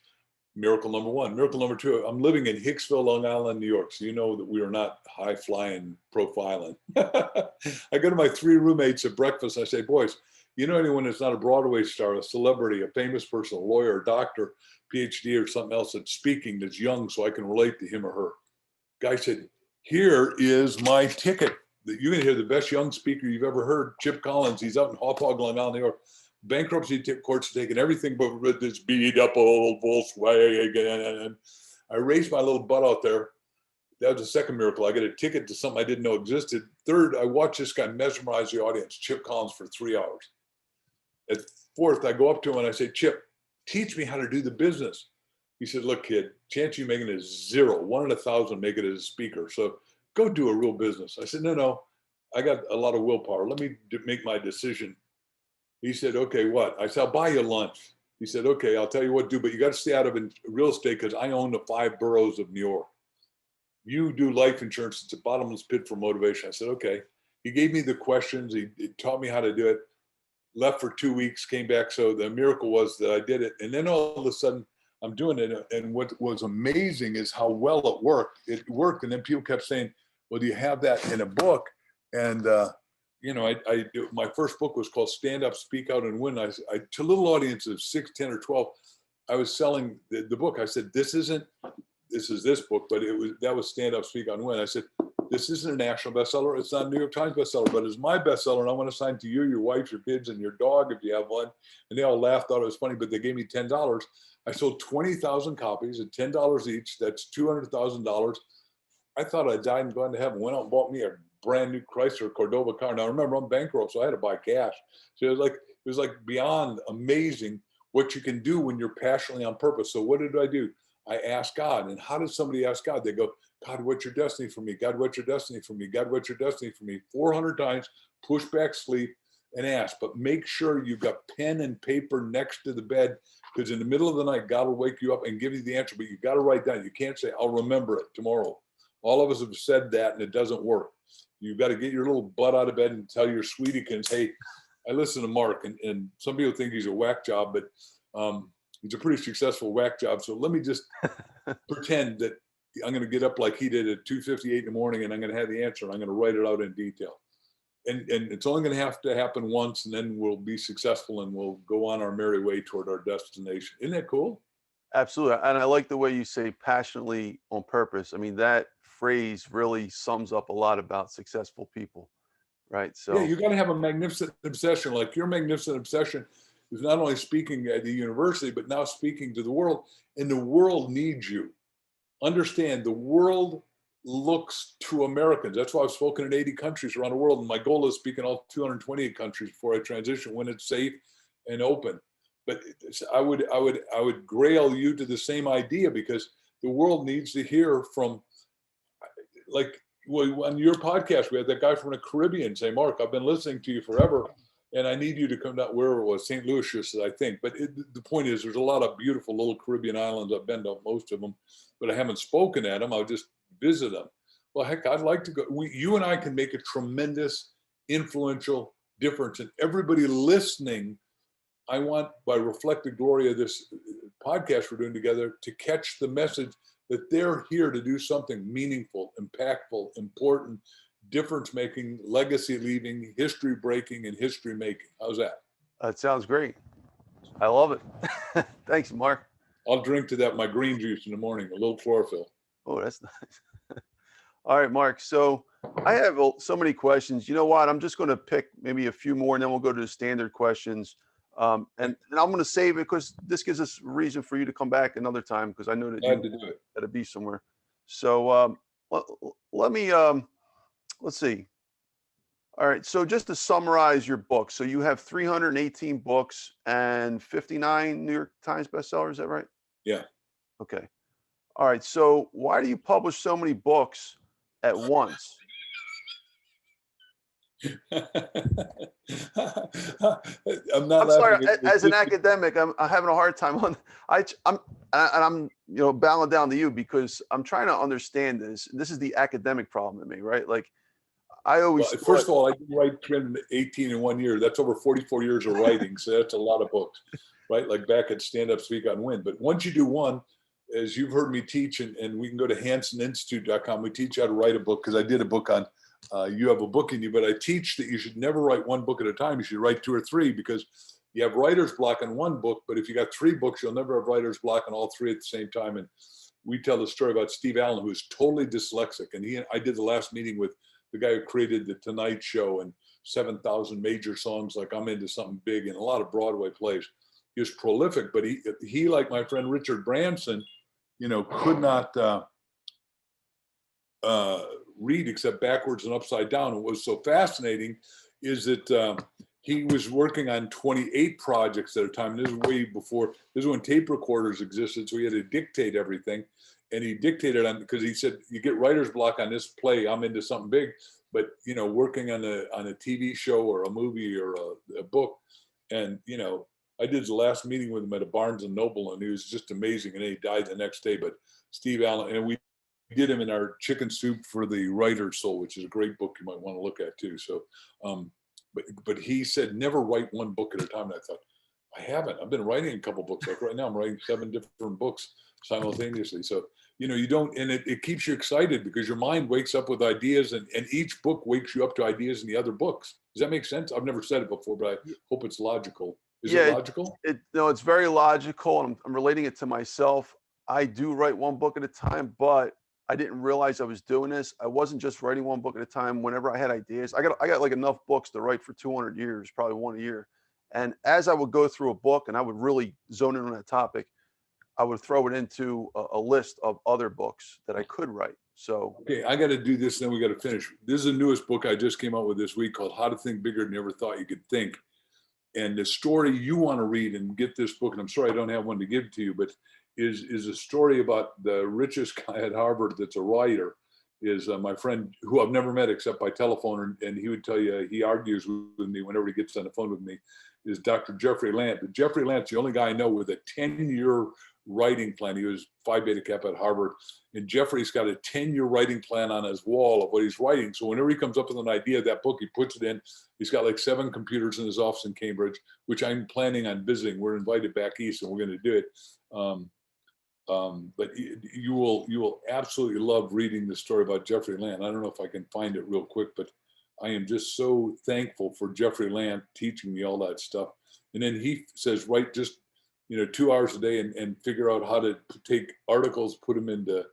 Miracle number 1. Miracle number 2, I'm living in Hicksville, Long Island, New York. So you know that we are not high flying profiling. I go to my 3 roommates at breakfast. And I say, boys, you know anyone that's not a Broadway star, a celebrity, a famous person, a lawyer, a doctor, PhD, or something else that's speaking, that's young, so I can relate to him or her? Guy said, here is my ticket. You're going to hear the best young speaker you've ever heard, Chip Collins. He's out in Hauppauge, Long Island, New York. Bankruptcy courts taking everything but this beat up old Volkswagen. I raised my little butt out there. That was the second miracle. I got a ticket to something I didn't know existed. Third, I watched this guy mesmerize the audience, Chip Collins, for 3 hours. At fourth, I go up to him and I say, Chip, teach me how to do the business. He said, look, kid, chance you making it is 0, 1 in 1,000 make it as a speaker. So go do a real business. I said, no, I got a lot of willpower. Let me make my decision. He said, okay, what? I said, I'll buy you lunch. He said, okay, I'll tell you what to do, but you got to stay out of real estate because I own the 5 boroughs of New York. You do life insurance. It's a bottomless pit for motivation. I said, okay. He gave me the questions. He taught me how to do it. Left for 2 weeks, came back. So the miracle was that I did it. And then all of a sudden I'm doing it. And what was amazing is how well it worked. It worked. And then people kept saying, well, do you have that in a book? And, my first book was called Stand Up, Speak Out and Win. I to little audiences of 6, 10 or 12, I was selling the book. I said, this is this book, but that was Stand Up, Speak Out and Win. I said, this isn't a national bestseller. It's not a New York Times bestseller, but it's my bestseller. And I want to sign to you, your wife, your kids, and your dog if you have one. And they all laughed, thought it was funny, but they gave me $10. I sold 20,000 copies at $10 each. That's $200,000. I thought I died and gone to heaven. Went out and bought me a brand new Chrysler Cordova car. Now remember, I'm bankrupt, so I had to buy cash. So it was like beyond amazing what you can do when you're passionately on purpose. So what did I do? I asked God. And how does somebody ask God? They go, God, what's your destiny for me? God, what's your destiny for me? God, what's your destiny for me? 400 times, push back sleep and ask. But make sure you've got pen and paper next to the bed, because in the middle of the night, God will wake you up and give you the answer. But you got to write down. You can't say, I'll remember it tomorrow. All of us have said that and it doesn't work. You've got to get your little butt out of bed and tell your sweetiekins, hey, I listen to Mark, and some people think he's a whack job, but he's a pretty successful whack job. So let me just pretend that I'm going to get up like he did at 2:58 in the morning, and I'm going to have the answer, and I'm going to write it out in detail. And it's only going to have to happen once, and then we'll be successful, and we'll go on our merry way toward our destination. Isn't that cool? Absolutely. And I like the way you say passionately on purpose. I mean, that phrase really sums up a lot about successful people, right? So yeah, you got to have a magnificent obsession. Like your magnificent obsession is not only speaking at the university, but now speaking to the world, and the world needs you. Understand, the world looks to Americans. That's why I've spoken in 80 countries around the world. And my goal is speaking all 228 countries before I transition when it's safe and open. But I would grail you to the same idea, because the world needs to hear from, like, well, on your podcast, we had that guy from the Caribbean say, Mark, I've been listening to you forever, and I need you to come down, where it was, St. Lucia, I think. But the point is, there's a lot of beautiful little Caribbean islands. I've been to most of them, but I haven't spoken at them. I'll just visit them. Well, heck, I'd like to go. You and I can make a tremendous, influential difference. And everybody listening, I want, by reflected glory of this podcast we're doing together, to catch the message that they're here to do something meaningful, impactful, important, difference-making, legacy-leaving, history-breaking, and history-making. How's that? that sounds great. I love it. Thanks, Mark. I'll drink to that, my green juice in the morning, a little chlorophyll. Oh, that's nice. All right, Mark. So I have so many questions. You know what? I'm just going to pick maybe a few more, and then we'll go to the standard questions. And I'm going to save it because this gives us reason for you to come back another time, because I know that you got to be somewhere. So let me, let's see. All right. So just to summarize your book. So you have 318 books and 59 New York Times bestsellers. Is that right? Yeah. Okay. All right. So why do you publish so many books at once? I'm not sorry. As an academic, I'm having a hard time on. I'm bowing down to you, because I'm trying to understand this. This is the academic problem in me, right? Like, I always first of all, I didn't write 318 in 1 year. That's over 44 years of writing, so that's a lot of books, right? Like back at Stand Up, Speak Out and Win. But once you do one, as you've heard me teach, and we can go to HansenInstitute.com. We teach you how to write a book, because I did a book on. You have a book in you, but I teach that you should never write one book at a time. You should write 2 or 3, because you have writer's block on one book, but if you got 3 books, you'll never have writer's block on all 3 at the same time. And we tell the story about Steve Allen, who's totally dyslexic. And I did the last meeting with the guy who created The Tonight Show and 7,000 major songs, like I'm Into Something Big, and a lot of Broadway plays. He was prolific, but he like my friend Richard Branson, could not read except backwards and upside down. And what was so fascinating is that he was working on 28 projects at a time. And this is way before, this is when tape recorders existed. So he had to dictate everything. And he dictated on, because he said, you get writer's block on this play, I'm into something big. But, working on a TV show or a movie or a book. And, I did the last meeting with him at a Barnes and Noble, and he was just amazing. And then he died the next day. But Steve Allen, and we did him in our Chicken Soup for the Writer's Soul, which is a great book you might want to look at too. So, but he said, never write one book at a time. And I thought, I haven't. I've been writing a couple books. Like right now, I'm writing 7 different books simultaneously. So, you don't, and it keeps you excited because your mind wakes up with ideas, and each book wakes you up to ideas in the other books. Does that make sense? I've never said it before, but I hope it's logical. Is it logical? No, it's very logical. And I'm relating it to myself. I do write one book at a time, but I didn't realize I was doing this. I wasn't just writing one book at a time. Whenever I had ideas, I got like enough books to write for 200 years, probably one a year. And as I would go through a book and I would really zone in on that topic, I would throw it into a list of other books that I could write. So, okay, I got to do this, then we got to finish. This is the newest book I just came out with this week called How to Think Bigger Than You Ever Thought You Could Think. And the story you want to read and get this book, and I'm sorry I don't have one to give to you, but is a story about the richest guy at Harvard that's a writer, is my friend who I've never met except by telephone, and he would tell you, he argues with me whenever he gets on the phone with me, is Dr. Jeffrey Lant. But Jeffrey Lant's the only guy I know with a 10-year writing plan. He was Phi Beta Kappa at Harvard, and Jeffrey's got a 10-year writing plan on his wall of what he's writing. So whenever he comes up with an idea of that book, he puts it in. He's got like 7 computers in his office in Cambridge, which I'm planning on visiting. We're invited back east, and we're going to do it. But you will absolutely love reading the story about Jeffrey Lant. I don't know if I can find it real quick, but I am just so thankful for Jeffrey Lant teaching me all that stuff. And then he says, write just 2 hours a day and figure out how to take articles, put them into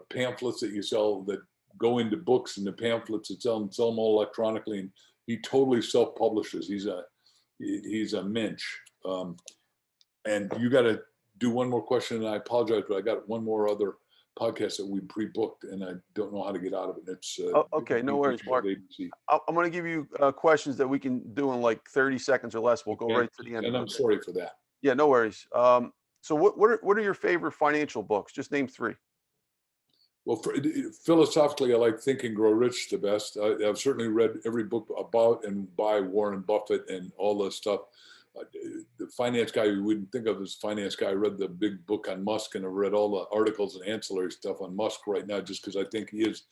pamphlets that you sell that go into books, and the pamphlets that sell them all electronically. And he totally self-publishes. He's a mensch. And you got to do one more question, and I apologize, but I got one more other podcast that we pre-booked, and I don't know how to get out of it. It's okay, no worries, Mark. I'm going to give you questions that we can do in like 30 seconds or less. We'll go right to the end. And I'm sorry for that. Yeah, no worries. So what are your favorite financial books? Just name 3. Well, philosophically, I like Think and Grow Rich the best. I've certainly read every book about and by Warren Buffett and all this stuff. The finance guy you wouldn't think of as a finance guy. I read the big book on Musk, and I've read all the articles and ancillary stuff on Musk right now, just because I think he is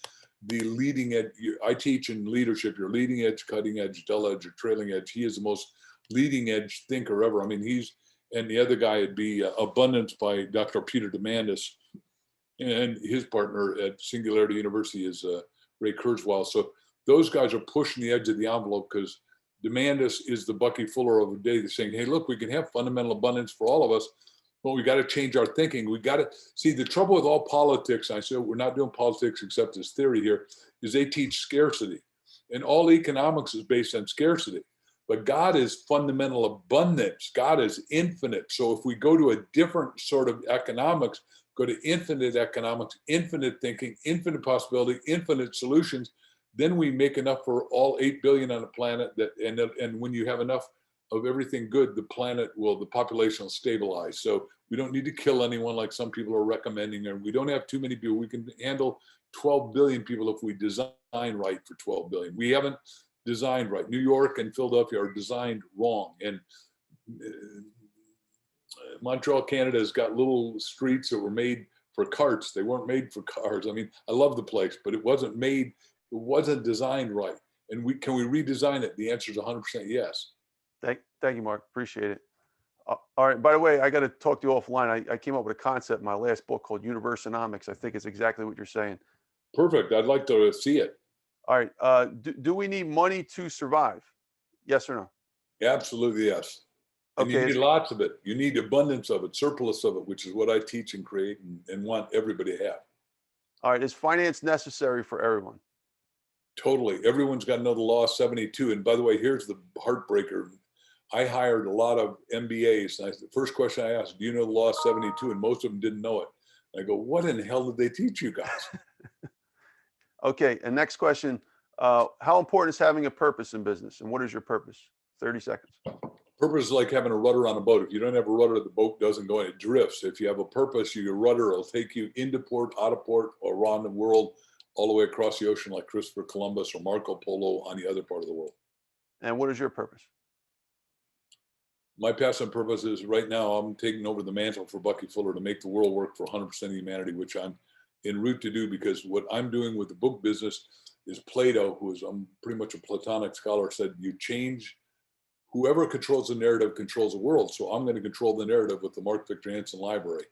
the leading edge. I teach in leadership, you're leading edge, cutting edge, dull edge, or trailing edge. He is the most leading edge thinker ever. I mean, and the other guy would be Abundance by Dr. Peter Diamandis, and his partner at Singularity University is Ray Kurzweil. So those guys are pushing the edge of the envelope, because Diamandis is the Bucky Fuller of the day. They're saying, hey, look, we can have fundamental abundance for all of us, but we got to change our thinking. We got to see the trouble with all politics. I said, we're not doing politics except as theory here, is they teach scarcity, and all economics is based on scarcity. But God is fundamental abundance. God is infinite. So if we go to a different sort of economics, go to infinite economics, infinite thinking, infinite possibility, infinite solutions, then we make enough for all 8 billion on the planet. And when you have enough of everything good, the population will stabilize. So we don't need to kill anyone like some people are recommending, or we don't have too many people. We can handle 12 billion people if we design right for 12 billion. We haven't designed right. New York and Philadelphia are designed wrong. And Montreal, Canada has got little streets that were made for carts. They weren't made for cars. I mean, I love the place, but it wasn't designed right. And can we redesign it? The answer is 100% yes. Thank you, Mark. Appreciate it. All right. By the way, I got to talk to you offline. I came up with a concept in my last book called Universonomics. I think it's exactly what you're saying. Perfect. I'd like to see it. All right. Do we need money to survive? Yes or no? Absolutely yes. And Okay. you need lots of it. You need abundance of it, surplus of it, which is what I teach and create and want everybody to have. All right. Is finance necessary for everyone? Totally. Everyone's got to know the law of 72. And by the way, here's the heartbreaker. I hired a lot of MBAs. And the first question I asked, do you know the law of 72? And most of them didn't know it. I go, what in the hell did they teach you guys? Okay, and next question. How important is having a purpose in business, and what is your purpose? 30 seconds. Purpose is like having a rudder on a boat. If you don't have a rudder, the boat doesn't go and it drifts. If you have a purpose, your rudder will take you into port, out of port, or around the world, all the way across the ocean like Christopher Columbus or Marco Polo on the other part of the world. And what is your purpose? My passion purpose is right now I'm taking over the mantle for Bucky Fuller to make the world work for 100% of humanity, which I'm en route to do, because what I'm doing with the book business is Plato, who is I'm pretty much a Platonic scholar, said you change, whoever controls the narrative controls the world. So I'm going to control the narrative with the Mark Victor Hansen library.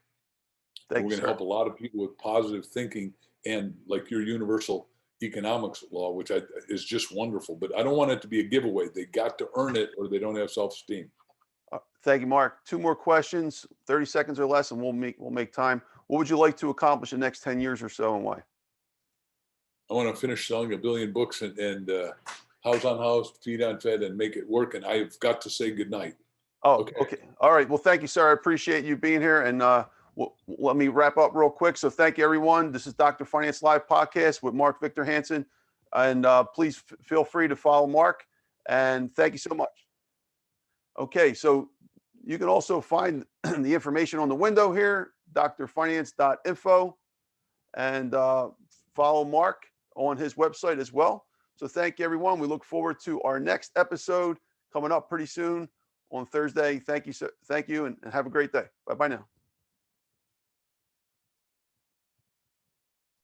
We're going to help a lot of people with positive thinking and like your universal economics law, which is just wonderful. But I don't want it to be a giveaway. They got to earn it or they don't have self-esteem. Thank you, Mark. 2 more questions, 30 seconds or less, and we'll make time. What would you like to accomplish in the next 10 years or so, and why? I want to finish selling 1 billion books and house on house, feed on fed, and make it work. And I've got to say goodnight. Oh, okay. All right. Well, thank you, sir. I appreciate you being here. And let me wrap up real quick. So thank you, everyone. This is Dr. Finance Live podcast with Mark Victor Hansen. And please feel free to follow Mark. And thank you so much. Okay. So you can also find the information on the window here, drfinance.info, and follow Mark on his website as well. So thank you, everyone. We look forward to our next episode coming up pretty soon on Thursday. Thank you, and have a great day. Bye-bye now.